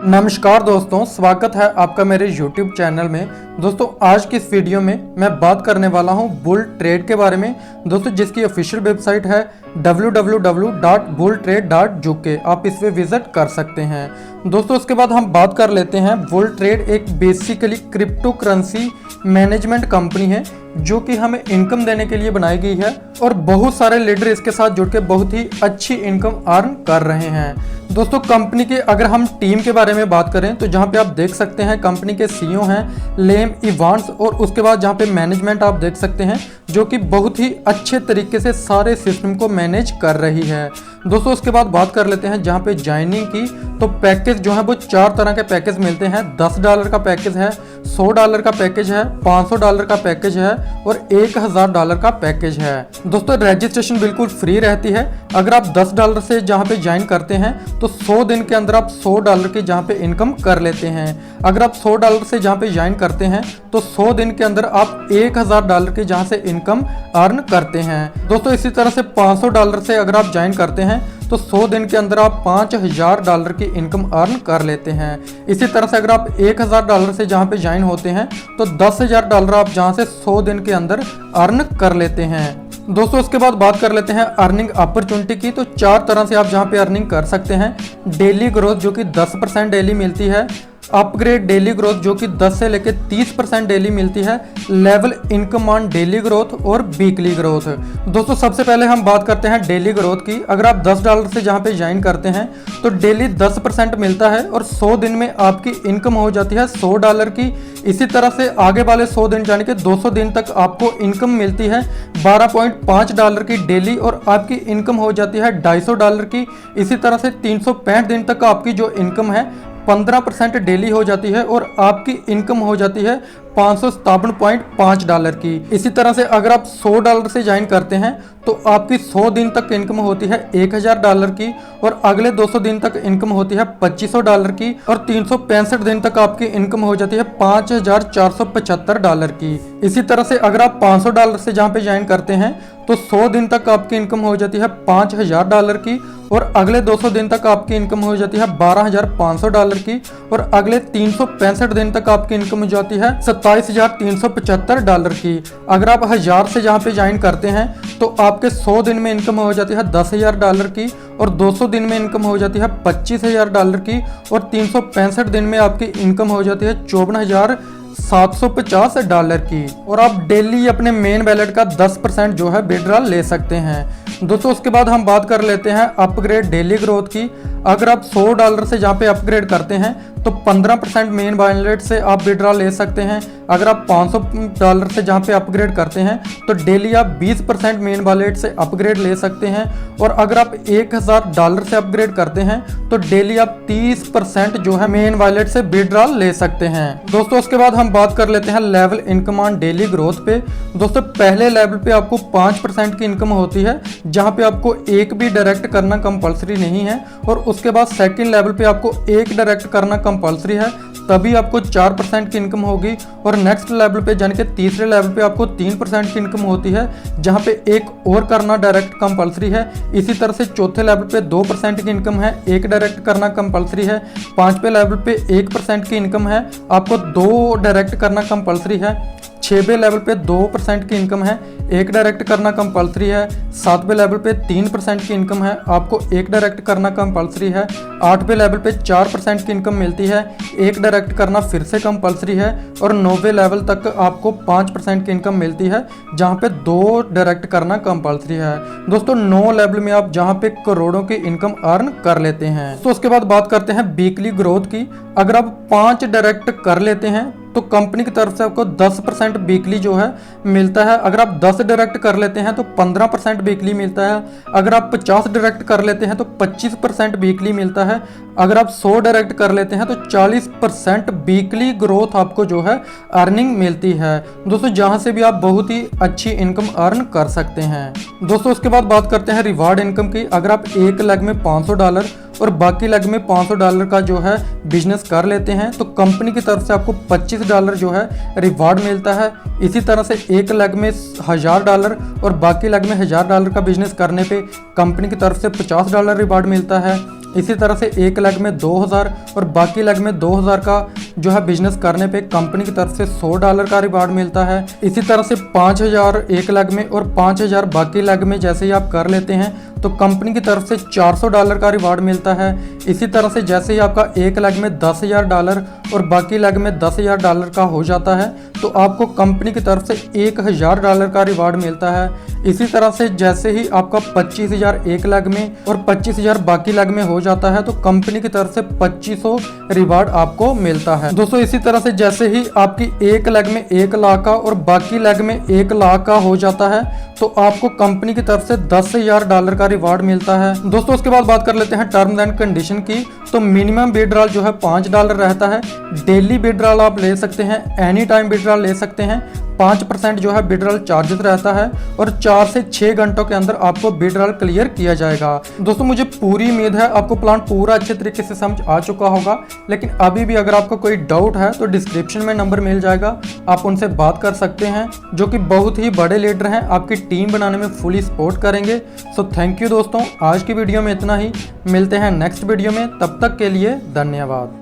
नमस्कार दोस्तों, स्वागत है आपका मेरे YouTube चैनल में। दोस्तों आज की इस वीडियो में मैं बात करने वाला हूं बुल ट्रेड के बारे में। दोस्तों जिसकी ऑफिशियल वेबसाइट है www.bulltrade.uk, आप इस पे विजिट कर सकते हैं। दोस्तों उसके बाद हम बात कर लेते हैं बुल ट्रेड एक basically crypto currency management company है जो कि हमें इनकम देने के लिए बनाई गई है और बहुत सारे लीडर इसके साथ जुड़ के बहुत ही अच्छी इनकम अर्न कर रहे हैं। दोस्तों कंपनी के अगर हम टीम के बारे में बात करें तो जहां पे आप देख सकते हैं कंपनी के सीईओ हैं लेम इवांस, और उसके बाद जहां पे मैनेजमेंट आप देख सकते हैं जो कि बहुत ही अच्छे तरीके से सारे सिस्टम को मैनेज कर रही है। दोस्तों उसके बाद बात कर लेते हैं जहां पे ज्वाइनिंग की, तो पैकेज जो है वो 4 तरह के पैकेज मिलते हैं। $10 का पैकेज है, $100 का पैकेज है, $500 का पैकेज है और $1000 का पैकेज है। दोस्तों रजिस्ट्रेशन बिल्कुल फ्री रहती है। अगर आप $10 से जहां पे ज्वाइन करते हैं तो 100 दिन के अंदर आप $100 की जहां पे इनकम कर लेते हैं। अगर आप $100 से जहां पे ज्वाइन करते हैं तो 100 दिन के अंदर आप $1000 की जहां से इनकम अर्न करते हैं। दोस्तों इसी तरह से $500 से अगर आप ज्वाइन करते हैं तो 100 दिन के अंदर आप $5000 की इनकम अर्न कर लेते हैं। इसी तरह से अगर आप $1000 से जहां पे ज्वाइन होते हैं तो $10000 आप जहां से 100 दिन के अंदर अर्न कर लेते हैं। दोस्तों उसके बाद बात कर लेते हैं अर्निंग अपॉर्चुनिटी की, तो 4 तरह से आप जहां पे अर्निंग कर सकते हैं। डेली ग्रोथ जो कि 10% डेली मिलती है, अपग्रेड डेली ग्रोथ जो कि 10 से लेकर 30% डेली मिलती है, level income on daily growth और वीकली ग्रोथ। दोस्तों सबसे पहले हम बात करते हैं डेली ग्रोथ की। अगर आप $10 से जहां पे ज्वाइन करते हैं तो डेली 10% मिलता है और 100 दिन में आपकी इनकम हो जाती है $100 की। इसी तरह से आगे वाले 100 दिन यानी कि 200 दिन तक आपको इनकम मिलती है $12.5 की डेली और आपकी इनकम हो जाती है $250 की। इसी तरह से 365 दिन तक आपकी जो इनकम है 15% डेली हो जाती है और आपकी इनकम हो जाती है $557.5 की। इसी तरह से अगर आप $100 से ज्वाइन करते हैं तो आपकी 100 दिन तक इनकम होती है $1000 की और अगले 200 दिन तक इनकम होती है $2500 की और 365 दिन तक आपकी इनकम हो जाती है $5475 की। इसी तरह से अगर आप $500 से जहां पे ज्वाइन करते हैं तो 100 दिन तक आपकी इनकम हो जाती है $5000 की और अगले 200 दिन तक आपकी इनकम हो जाती है $12500 की और अगले 365 दिन तक आपकी इनकम हो जाती है $27375 की। अगर आप 1000 से जहां पे ज्वाइन करते हैं तो आपके 100 दिन में इनकम हो जाती है $10000 की और 200 दिन में इनकम हो जाती है $25000 की और 365 दिन में आपकी इनकम हो जाती है $54750 की। और आप डेली अपने मेन वैलेट का 10% जो है विड्रॉल ले सकते हैं। दोस्तों उसके बाद हम बात कर लेते हैं अपग्रेड डेली ग्रोथ की। अगर आप $100 से जहाँ पे अपग्रेड करते हैं तो 15% मेन वैलेट से आप विड्रॉल ले सकते हैं। अगर आप $500 से जहाँ पे अपग्रेड करते हैं तो डेली आप 20% मेन वैलेट से अपग्रेड ले सकते हैं और अगर आप $1000 से अपग्रेड करते हैं तो डेली आप 30% जो है मेन वैलेट से विड्रॉल ले सकते हैं। दोस्तों उसके बाद हम बात कर लेते हैं level income on daily growth पे। दोस्तों पहले लेवल पे आपको 5% की इनकम होती है जहाँ पे आपको एक भी डायरेक्ट करना कंपलसरी नहीं है और उसके बाद सेकंड लेवल पे आपको एक डायरेक्ट करना कंपलसरी है, तभी आपको 4% की इनकम होगी और नेक्स्ट लेवल पे यानी कि तीसरे लेवल पे आपको 3% की इनकम होती है जहां पे एक और करना डायरेक्ट कंपलसरी है। इसी तरह से चौथे लेवल पे 2% की इनकम है, एक डायरेक्ट करना कंपलसरी है। पांचवें लेवल पे 1% की इनकम है, आपको 2 डायरेक्ट करना कंपलसरी है। 6वें लेवल पे 2% की इनकम है, एक डायरेक्ट करना कंपलसरी है। 7वें लेवल पे 3% की इनकम है, आपको एक डायरेक्ट करना कंपलसरी है। 8वें लेवल पे 4% की इनकम मिलती है, एक डायरेक्ट करना फिर से कंपलसरी है और 9वें लेवल तक आपको 5% की इनकम मिलती है जहां पे 2 डायरेक्ट करना कंपलसरी है। दोस्तों 9 लेवल में आप जहां पे करोड़ों की इनकम अर्न कर लेते हैं। तो उसके बाद बात करते हैं वीकली ग्रोथ की। अगर आप 5 डायरेक्ट कर लेते हैं तो कंपनी की तरफ से आपको 10% वीकली जो है मिलता है। अगर आप 10 डायरेक्ट कर लेते हैं तो 15% वीकली मिलता है। अगर आप 50 डायरेक्ट कर लेते हैं तो 25% वीकली मिलता है। अगर आप 100 डायरेक्ट कर लेते हैं तो 40% वीकली ग्रोथ आपको जो है अर्निंग मिलती है। दोस्तों जहां से भी आप बहुत ही अच्छी इनकम अर्न कर सकते हैं। दोस्तों उसके बाद बात करते हैं रिवार्ड इनकम की। अगर आप एक लेग में $500 और बाकी लेग में $500 का जो है बिजनेस कर लेते हैं तो कंपनी की तरफ से आपको $25 जो है रिवार्ड मिलता है। इसी तरह से एक लेग में $1000 और बाकी लेग में $1000 का बिजनेस करने पे कंपनी की तरफ से $50 रिवार्ड मिलता है। इसी तरह से एक लेग में 2000 और बाकी लेग में 2000 का जो है बिजनेस करने पे कंपनी की तरफ से $100 का रिवार्ड मिलता है। इसी तरह से 5000 एक लेग में और 5000 बाकी लेग में जैसे ही आप कर लेते हैं तो कंपनी की तरफ से $400 का रिवार्ड मिलता है। इसी तरह से जैसे ही आपका एक लेग में $10,000 और बाकी लेग में $10,000 का हो जाता है तो आपको कंपनी की तरफ से $1000 का रिवार्ड मिलता है। इसी तरह से जैसे ही आपका 25,000 एक लेग में और 25,000 बाकी लेग में हो जाता है तो कंपनी की तरफ से 2500 रिवार्ड आपको मिलता है। दोस्तों इसी तरह से जैसे ही आपकी एक लेग में 1 लाख का और बाकी लेग में 1 लाख का हो जाता है तो आपको कंपनी की तरफ से $10,000 का रिवार्ड मिलता है। दोस्तों उसके बाद बात कर लेते हैं टर्म्स एंड कंडीशन की। तो मिनिमम विड्रॉल जो है $5 रहता है। डेली विड्रॉल आप ले सकते हैं, एनी टाइम विड्रॉल ले सकते हैं। 5% जो है विड्रॉल चार्जेस रहता है और 4 से 6 घंटों के अंदर आपको विड्रॉल क्लियर किया जाएगा। दोस्तों मुझे पूरी उम्मीद है आपको प्लान पूरा अच्छे तरीके से समझ आ चुका होगा, लेकिन अभी भी अगर आपको कोई डाउट है तो डिस्क्रिप्शन में नंबर मिल जाएगा, आप उनसे बात कर सकते हैं, जो कि बहुत ही बड़े लीडर हैं, आपकी टीम बनाने में फुली सपोर्ट करेंगे। सो थैंक यू दोस्तों, आज की वीडियो में इतना ही। मिलते हैं नेक्स्ट वीडियो में, तब तक के लिए धन्यवाद।